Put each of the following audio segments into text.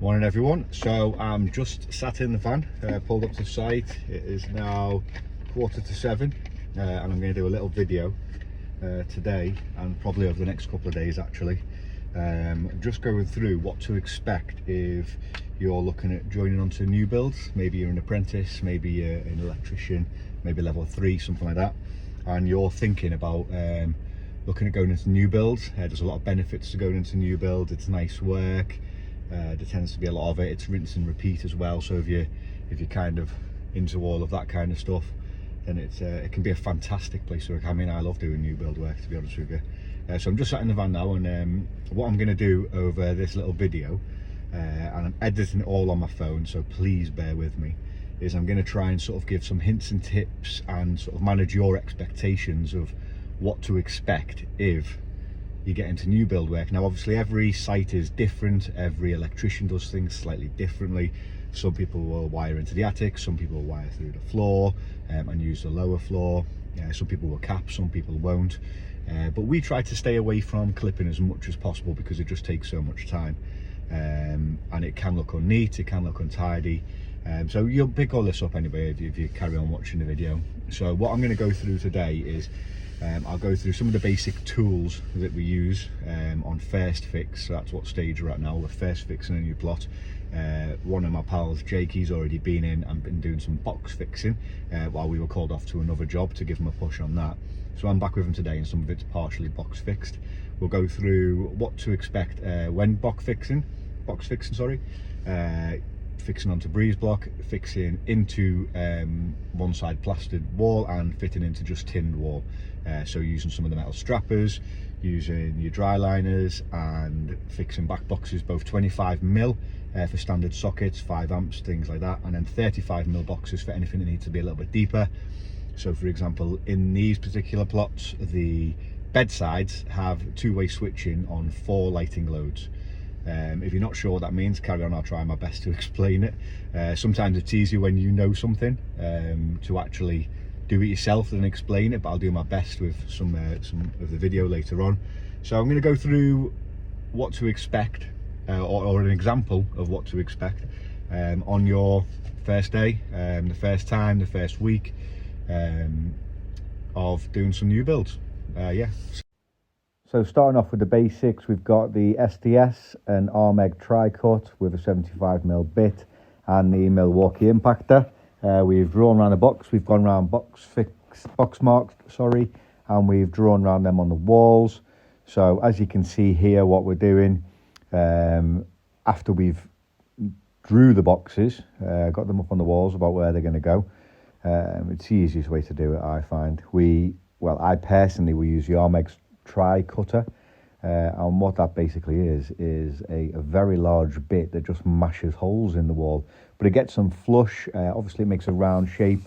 Morning everyone. So I'm just sat in the van, pulled up to site. It is now 7:15 and I'm going to do a little video today and probably over the next couple of days actually, just going through what to expect if you're looking at joining onto new builds. Maybe you're an apprentice, maybe you're an electrician, maybe level 3, something like that, and you're thinking about looking at going into new builds. There's a lot of benefits to going into new builds. It's nice work. There tends to be a lot of it. It's rinse and repeat as well, so if you're kind of into all of that kind of stuff, then it can be a fantastic place to work. I mean, I love doing new build work, to be honest with you. So I'm just sat in the van now, and what I'm going to do over this little video, and I'm editing it all on my phone, so please bear with me, is I'm going to try and sort of give some hints and tips and sort of manage your expectations of what to expect if you get into new build work. Now obviously every site is different, every electrician does things slightly differently. Some people will wire into the attic, some people will wire through the floor and use the lower floor. Some people will cap, some people won't, but we try to stay away from clipping as much as possible because it just takes so much time, and it can look unneat, it can look untidy. So you'll pick all this up anyway if you carry on watching the video. So what I'm going to go through today is I'll go through some of the basic tools that we use on first fix. So that's what stage we're at now. We're first fixing a new plot. One of my pals, Jake, he's already been in and been doing some box fixing while we were called off to another job to give him a push on that. So I'm back with him today, and some of it's partially box fixed. We'll go through what to expect when box fixing, fixing onto breeze block, fixing into one side plastered wall and fitting into just tinned wall. So using some of the metal strappers, using your dry liners, and fixing back boxes, both 25mm for standard sockets, 5 amps, things like that, and then 35mm boxes for anything that needs to be a little bit deeper. So for example, in these particular plots, the bedsides have two-way switching on 4 lighting loads. If you're not sure what that means, carry on, I'll try my best to explain it. Sometimes it's easier when you know something to actually do it yourself than explain it, but I'll do my best with some of the video later on. So I'm going to go through what to expect, or an example of what to expect on your first day, the first time, the first week of doing some new builds. So starting off with the basics, we've got the SDS, an Armeg tri-cut with a 75mm bit and the Milwaukee impactor. We've drawn around a box, we've gone around box marks, and we've drawn around them on the walls. So as you can see here, what we're doing, after we've drew the boxes, got them up on the walls about where they're going to go, it's the easiest way to do it, I find. I personally will use the Armeg tri-cutter, and what that basically is a very large bit that just mashes holes in the wall, but it gets them flush. Obviously it makes a round shape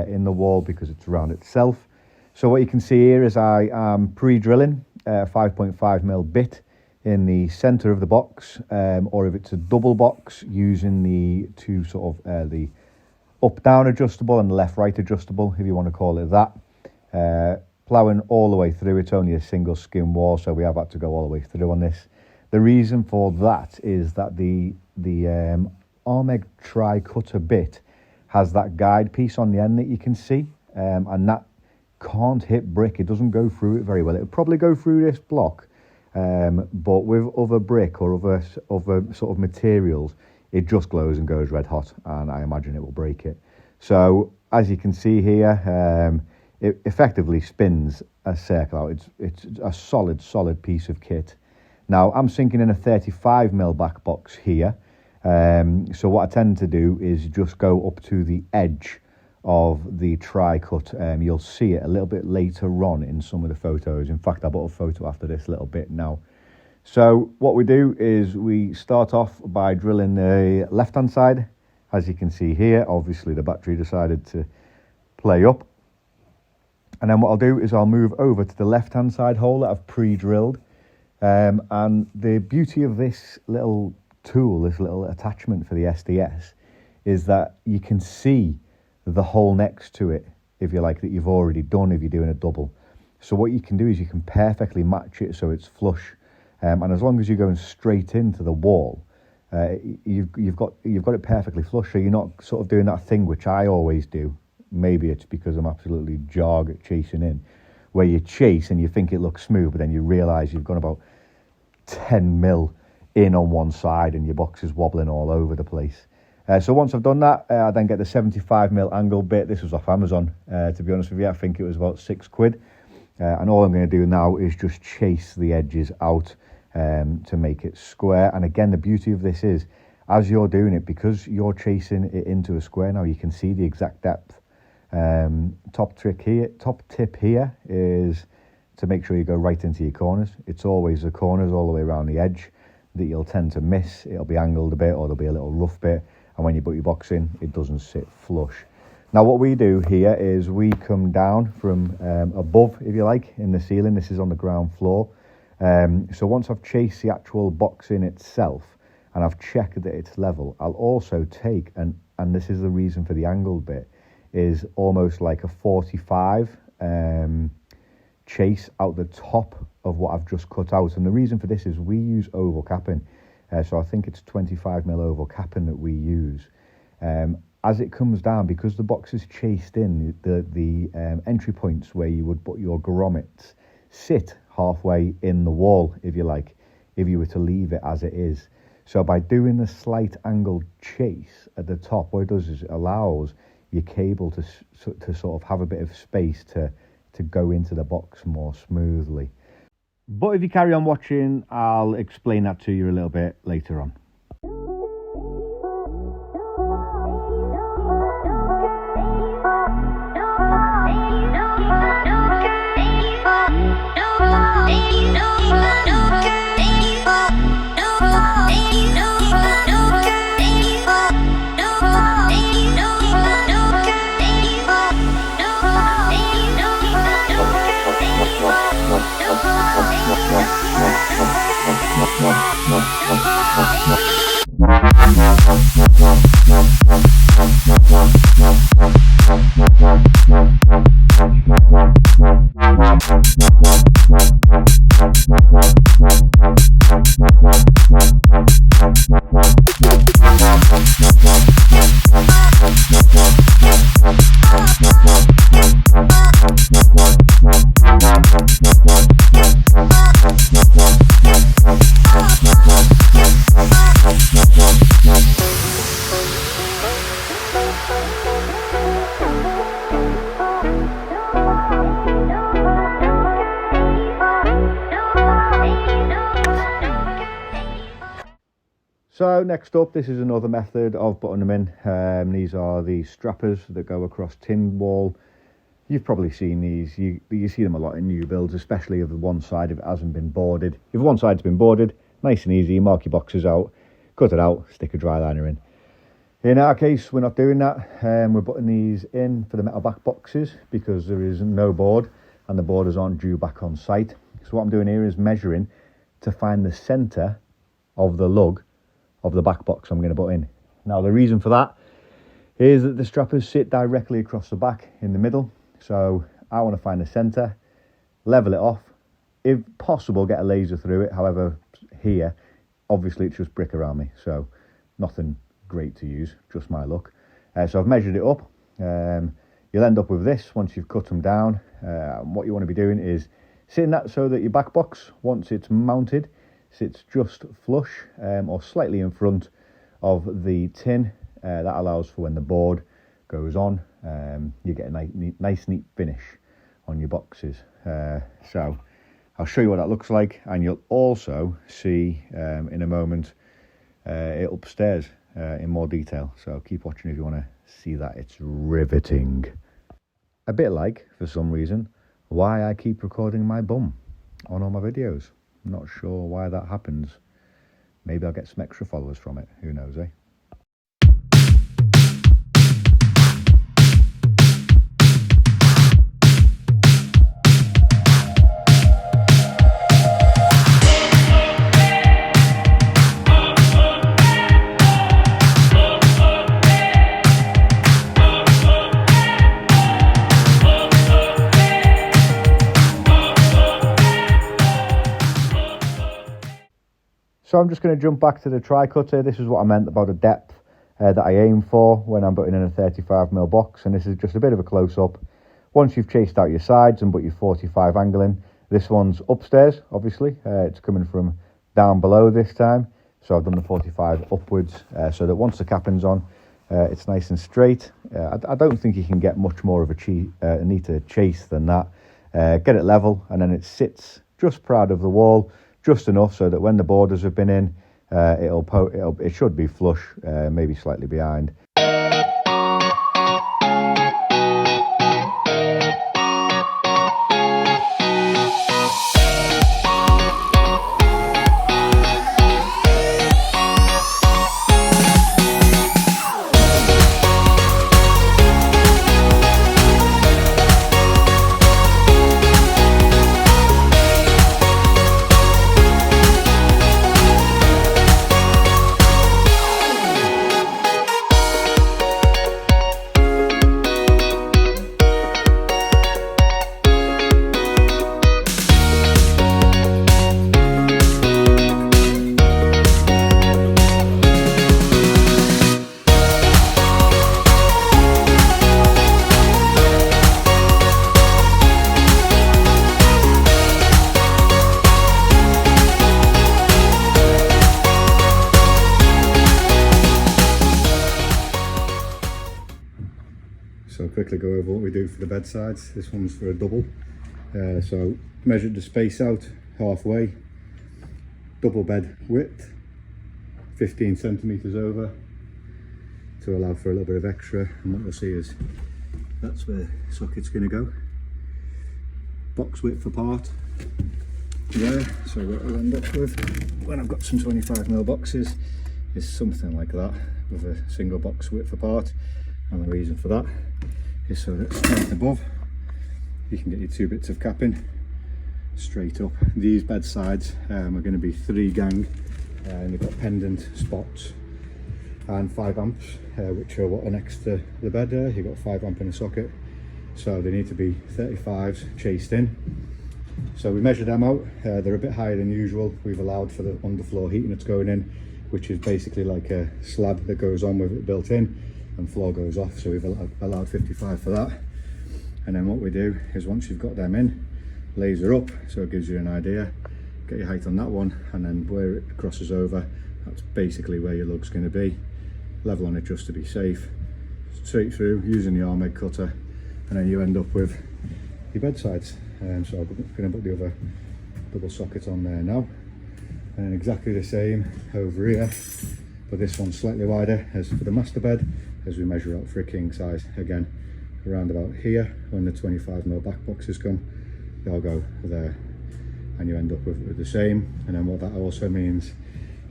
in the wall because it's round itself. So what you can see here is I am pre-drilling a 5.5mm bit in the center of the box, or if it's a double box, using the two sort of the up-down adjustable and the left-right adjustable, if you want to call it that. Ploughing all the way through. It's only a single skin wall, so we have had to go all the way through on this. The reason for that is that the Armeg tri-cutter bit has that guide piece on the end that you can see, and that can't hit brick. It doesn't go through it very well. It would probably go through this block, but with other brick or other sort of materials, it just glows and goes red hot, and I imagine it will break it. So as you can see here, it effectively spins a circle out. It's a solid piece of kit. Now I'm sinking in a 35mm back box here, so what I tend to do is just go up to the edge of the tri-cut. You'll see it a little bit later on in some of the photos. In fact, I bought a photo after this little bit now. So what we do is we start off by drilling the left hand side. As you can see here, obviously the battery decided to play up. And then what I'll do is I'll move over to the left-hand side hole that I've pre-drilled. And the beauty of this little tool, this little attachment for the SDS, is that you can see the hole next to it, if you like, that you've already done if you're doing a double. So what you can do is you can perfectly match it so it's flush. And as long as you're going straight into the wall, you've got it perfectly flush, so you're not sort of doing that thing which I always do. Maybe it's because I'm absolutely jog at chasing in, where you chase and you think it looks smooth, but then you realise you've gone about 10 mil in on one side and your box is wobbling all over the place. So once I've done that, I then get the 75 mil angle bit. This was off Amazon, to be honest with you. I think it was about £6. And all I'm going to do now is just chase the edges out to make it square. And again, the beauty of this is, as you're doing it, because you're chasing it into a square now, you can see the exact depth. Top tip here is to make sure you go right into your corners. It's always the corners all the way around the edge that you'll tend to miss. It'll be angled a bit, or there'll be a little rough bit, and when you put your box in, it doesn't sit flush. Now what we do here is we come down from above, if you like, in the ceiling. This is on the ground floor. So once I've chased the actual box in itself and I've checked that it's level, I'll also take, and this is the reason for the angled bit, is almost like a 45 chase out the top of what I've just cut out. And the reason for this is we use oval capping. So I think it's 25 mil oval capping that we use. As it comes down, because the box is chased in, the entry points where you would put your grommets sit halfway in the wall, if you like, if you were to leave it as it is. So by doing the slight angled chase at the top, what it does is it allows your cable to sort of have a bit of space to go into the box more smoothly. But if you carry on watching, I'll explain that to you a little bit later on. So next up, this is another method of putting them in. These are the strappers that go across tin wall. You've probably seen these. You see them a lot in new builds, especially if the one side of it hasn't been boarded. If one side's been boarded, nice and easy, mark your boxes out, cut it out, stick a dry liner in. In our case, we're not doing that. We're putting these in for the metal back boxes because there is no board and the borders aren't due back on site. So what I'm doing here is measuring to find the centre of the lug of the back box I'm going to put in. Now the reason for that is that the strappers sit directly across the back in the middle. So I want to find the centre, level it off, if possible get a laser through it. However, here obviously it's just brick around me, so nothing great to use, just my luck. So I've measured it up. You'll end up with this once you've cut them down. What you want to be doing is sitting that so that your back box, once it's mounted, sits just flush or slightly in front of the tin. That allows for when the board goes on, you get a nice neat finish on your boxes. So I'll show you what that looks like, and you'll also see in a moment it upstairs in more detail. So keep watching if you want to see that. It's riveting. A bit like, for some reason, why I keep recording my bum on all my videos. Not sure why that happens. Maybe I'll get some extra followers from it. Who knows, eh? So I'm just going to jump back to the tri-cutter. This is what I meant about the depth that I aim for when I'm putting in a 35mm box, and this is just a bit of a close-up. Once you've chased out your sides and put your 45 angle in, this one's upstairs, obviously. It's coming from down below this time, so I've done the 45 upwards, so that once the capping's on, it's nice and straight. I don't think you can get much more of a need to chase than that. Get it level, and then it sits just proud of the wall, just enough so that when the borders have been in, it should be flush, maybe slightly behind. So quickly go over what we do for the bed sides. This one's for a double. So measured the space out halfway, double bed width, 15 centimeters over to allow for a little bit of extra. And what you'll see is that's where the socket's going to go. Box width apart there. So what I'll end up with when I've got some 25mm boxes is something like that, with a single box width apart. And the reason for that is so that straight above you can get your 2 bits of capping straight up. These bed sides are going to be 3 gang, and they've got pendant spots and 5 amps, which are what are next to the bed there. You've got 5 amp in a socket, so they need to be 35s chased in. So we measured them out. They're a bit higher than usual. We've allowed for the underfloor heating that's going in, which is basically like a slab that goes on with it built in, and floor goes off, so we've allowed 55 for that. And then what we do is, once you've got them in, laser up, so it gives you an idea, get your height on that one, and then where it crosses over, that's basically where your lug's going to be. Level on it just to be safe, straight through using the arm egg cutter, and then you end up with your bed sides. So I'm going to put the other double socket on there now, and exactly the same over here, but this one's slightly wider as for the master bed, as we measure out for a king size. Again, around about here, when the 25mm back boxes come, they'll go there, and you end up with the same. And then what that also means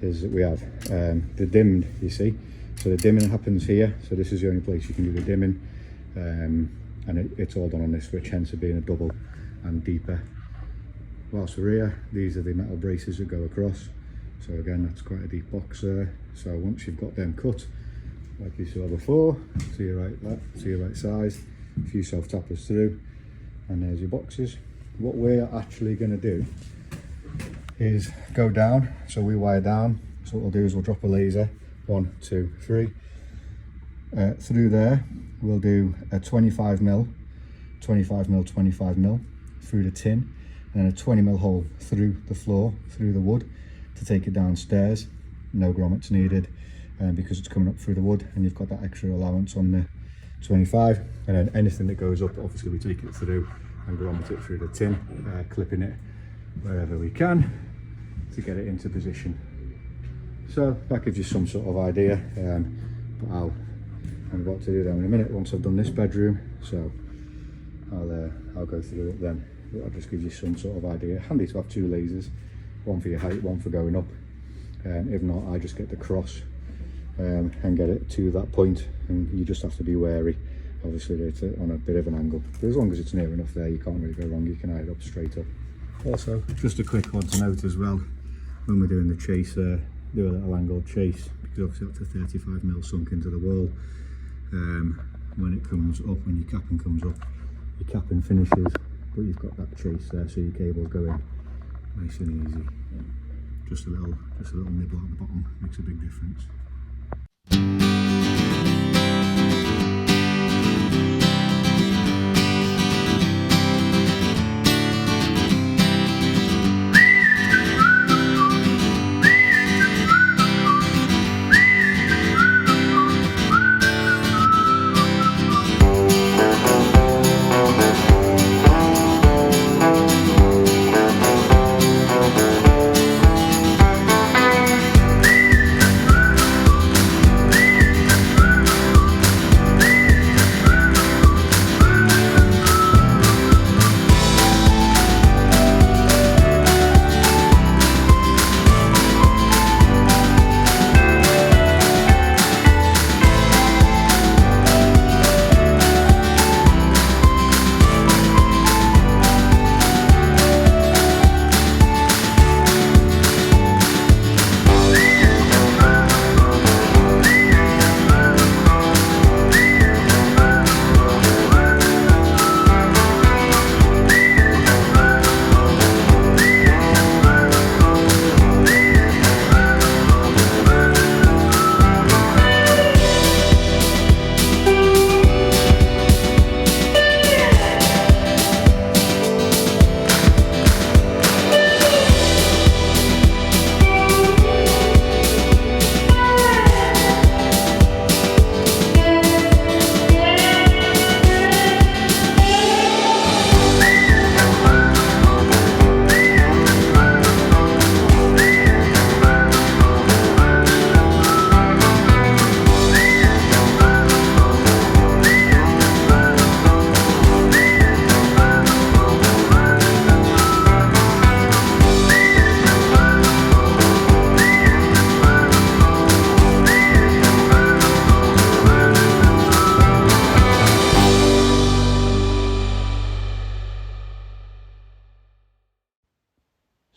is that we have the dimmed, you see, so the dimming happens here, so this is the only place you can do the dimming, and it's all done on this switch, hence it being a double and deeper. Whilst we're here, these are the metal braces that go across, so again, that's quite a deep box there. So once you've got them cut like you saw before, to your right size, a few self tappers through, and there's your boxes. What we're actually going to do is go down, so we wire down. So what we'll do is we'll drop a laser, 1, 2, 3 through there. We'll do a 25mm through the tin, and then a 20mm hole through the floor, through the wood, to take it downstairs. No grommets needed, because it's coming up through the wood, and you've got that extra allowance on the 25. And then anything that goes up, obviously we take it through and grommet it through the tin, clipping it wherever we can to get it into position. So that gives you some sort of idea, but I'm about to do that in a minute once I've done this bedroom, so I'll go through it then. But that just gives you some sort of idea. Handy to have 2 lasers, one for your height, one for going up. If not, I just get the cross and get it to that point, and you just have to be wary. Obviously it's on a bit of an angle, but as long as it's near enough there, you can't really go wrong. You can eye it up straight up. Also, just a quick one to note as well, when we're doing the chase, do a little angled chase, because obviously that's a 35mm sunk into the wall. When it comes up, when your capping comes up, your capping finishes, but you've got that chase there, so your cable's going nice and easy. Just a little nibble on the bottom makes a big difference.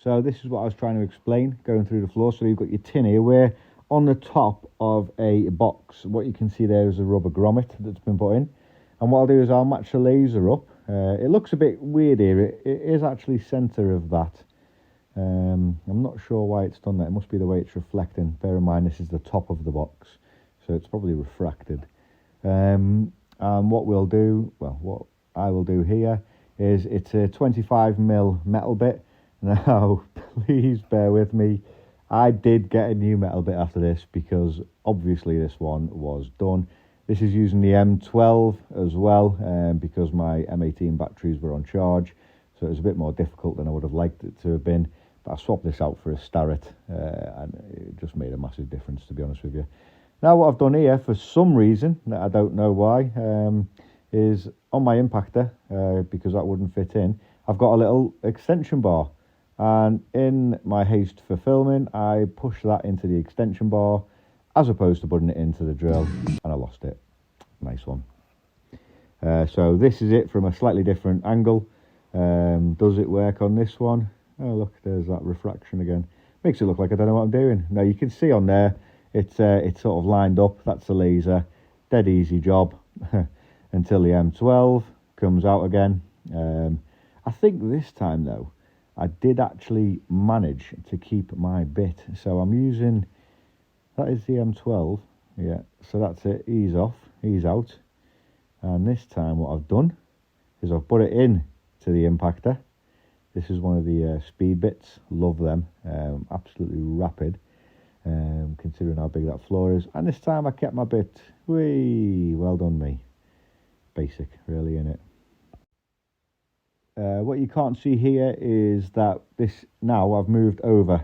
So this is what I was trying to explain, going through the floor. So you've got your tin here, where on the top of a box, what you can see there is a rubber grommet that's been put in. And what I'll do is I'll match the laser up. It looks a bit weird here. It is actually centre of that. I'm not sure why it's done that. It must be the way it's reflecting. Bear in mind, this is the top of the box, so it's probably refracted. And what we'll do, well, what I will do here is it's a 25mm metal bit. Now, please bear with me. I did get a new metal bit after this because obviously this one was done. This is using the M12 as well, because my M18 batteries were on charge, so it was a bit more difficult than I would have liked it to have been. But I swapped this out for a Starrett, and it just made a massive difference, to be honest with you. Now, what I've done here, for some reason, I don't know why, is on my impactor, because that wouldn't fit in, I've got a little extension bar. And in my haste for filming, I pushed that into the extension bar as opposed to putting it into the drill, and I lost it. Nice one. So this is it from a slightly different angle. Does it work on this one? Oh, look, there's that refraction again. Makes it look like I don't know what I'm doing. Now, you can see on there, it's sort of lined up. That's the laser. Dead easy job until the M12 comes out again. I think this time, though, I did actually manage to keep my bit. So I'm using, that is the M12. Yeah, so that's it. Ease off, ease out. And this time what I've done is I've put it in to the impactor. This is one of the speed bits. Love them. Absolutely rapid, considering how big that floor is. And this time I kept my bit. Whee! Well done me. Basic, really, innit? What you can't see here is that this, now I've moved over.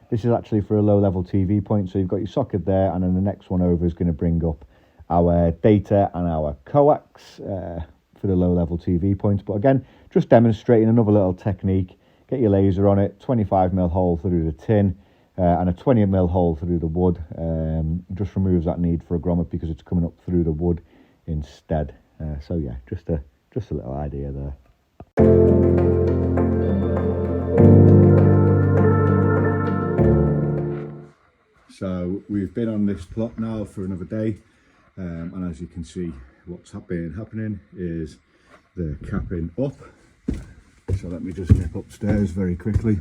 This is actually for a low level TV point. So you've got your socket there, and then the next one over is going to bring up our data and our coax for the low level TV points. But again, just demonstrating another little technique. Get your laser on it, 25mm hole through the tin, and a 20mm hole through the wood. Just removes that need for a grommet because it's coming up through the wood instead. So yeah, just a little idea there. So we've been on this plot now for another day, and as you can see, what's been happening is the capping up. So let me just nip upstairs very quickly.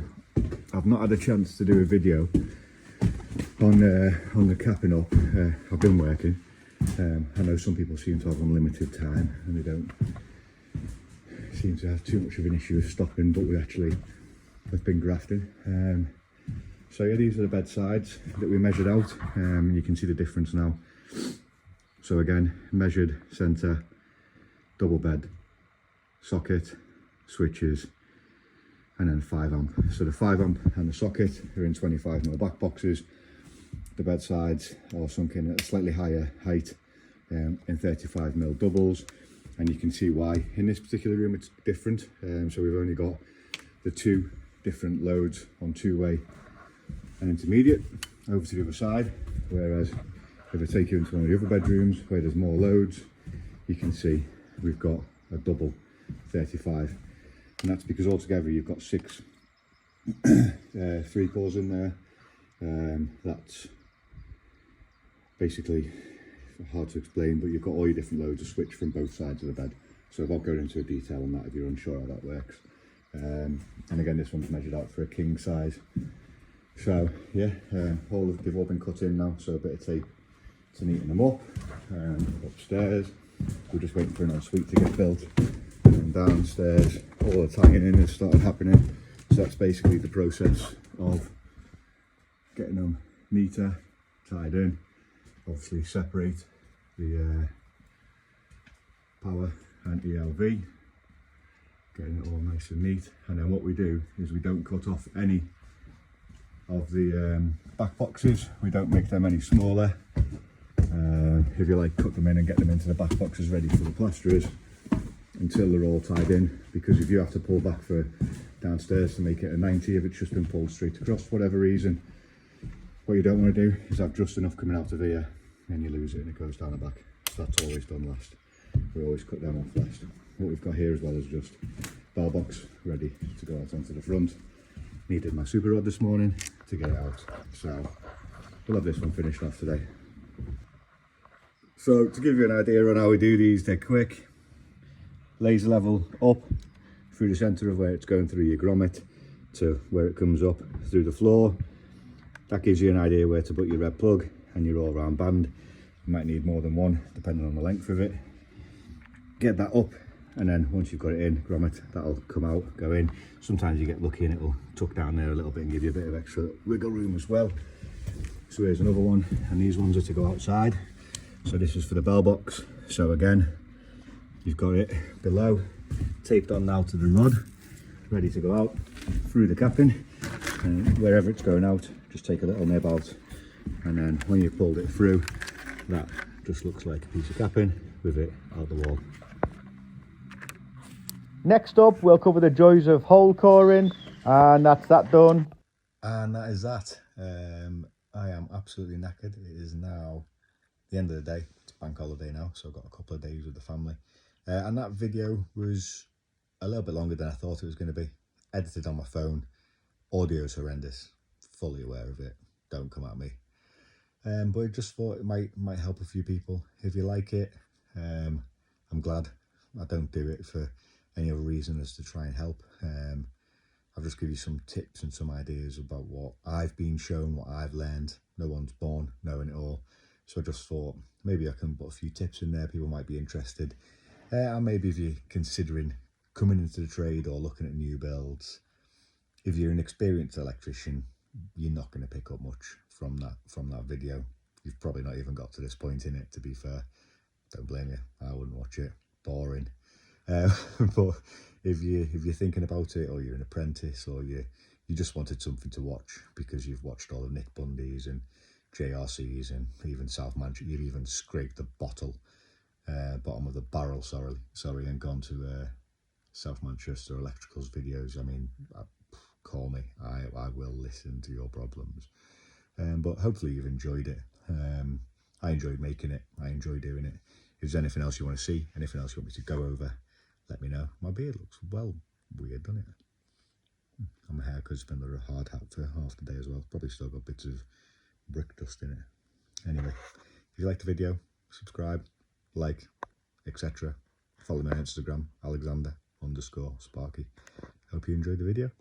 I've not had a chance to do a video on the capping up. I've been working. I know some people seem to have unlimited time and they don't seem to have too much of an issue with stopping, but we actually have been grafting. So yeah, these are the bed sides that we measured out. You can see the difference now. So again, measured centre, double bed, socket, switches, and then 5 amp. So the 5 amp and the socket are in 25mm back boxes. The bed sides are sunk in at a slightly higher height in 35mm doubles, and you can see why in this particular room it's different. So we've only got the 2 different loads on 2-way and intermediate over to the other side, whereas if I take you into one of the other bedrooms where there's more loads, you can see we've got a double 35, and that's because altogether you've got 6 3/4s in there. That's basically hard to explain, but you've got all your different loads of switch from both sides of the bed. So I won't go into detail on that if you're unsure how that works. And again, this one's measured out for a king size. So yeah, they've all been cut in now, so a bit of tape to neaten them up. Upstairs, we're just waiting for an ensuite to get built. And downstairs, all the tying in has started happening. So that's basically the process of getting them neater, tied in. Obviously separate the power and ELV, getting it all nice and neat. And then what we do is we don't cut off any of the back boxes. We don't make them any smaller. If you like, cut them in and get them into the back boxes ready for the plasterers until they're all tied in, because if you have to pull back for downstairs to make it a 90, if it's just been pulled straight across for whatever reason, what you don't want to do is have just enough coming out of here and you lose it and it goes down the back. So that's always done last. We always cut them off last. What we've got here as well is just bell box ready to go out onto the front. Needed my super rod this morning to get it out, so we'll have this one finished off today. So to give you an idea on how we do these, they're quick. Laser level up through the centre of where it's going through your grommet to where it comes up through the floor. That gives you an idea where to put your red plug and your all round band. You might need more than one depending on the length of it. Get that up, and then once you've got it in grommet, that'll come out, go in. Sometimes you get lucky and it'll tuck down there a little bit and give you a bit of extra wiggle room as well. So here's another one, and these ones are to go outside. So this is for the bell box. So again, you've got it below, taped on now to the rod, ready to go out through the capping, and wherever it's going out, just take a little nib out, and then when you've pulled it through, that just looks like a piece of capping with it out the wall. Next up, we'll cover the joys of hole coring, and that's that done. And that is that. I am absolutely knackered. It is now the end of the day. It's bank holiday now, so I've got a couple of days with the family. And that video was a little bit longer than I thought it was going to be. Edited on my phone. Audio is horrendous. Fully aware of it. Don't come at me. But I just thought it might help a few people. If you like it, I'm glad. I don't do it for any other reason as to try and help. I'll just give you some tips and some ideas about what I've been shown, what I've learned. No one's born knowing it all. So I just thought maybe I can put a few tips in there. People might be interested. And maybe if you're considering coming into the trade or looking at new builds, if you're an experienced electrician, you're not going to pick up much from that video. You've probably not even got to this point in it, to be fair. Don't blame you. I wouldn't watch it. Boring. But if you're thinking about it, or you're an apprentice, or you just wanted something to watch because you've watched all the Nick Bundys and JRCs and even South Manchester, you've even scraped the bottom of the barrel, sorry, and gone to South Manchester Electricals videos. I mean, call me. I will listen to your problems. But hopefully you've enjoyed it. I enjoyed making it. I enjoy doing it. If there's anything else you want to see, anything else you want me to go over, let me know. My beard looks well weird, doesn't it? And my haircut's been a hard hat for half the day as well. Probably still got bits of brick dust in it. Anyway, if you liked the video, subscribe, like, etc. Follow me on Instagram, Alexander_Sparky. Hope you enjoyed the video.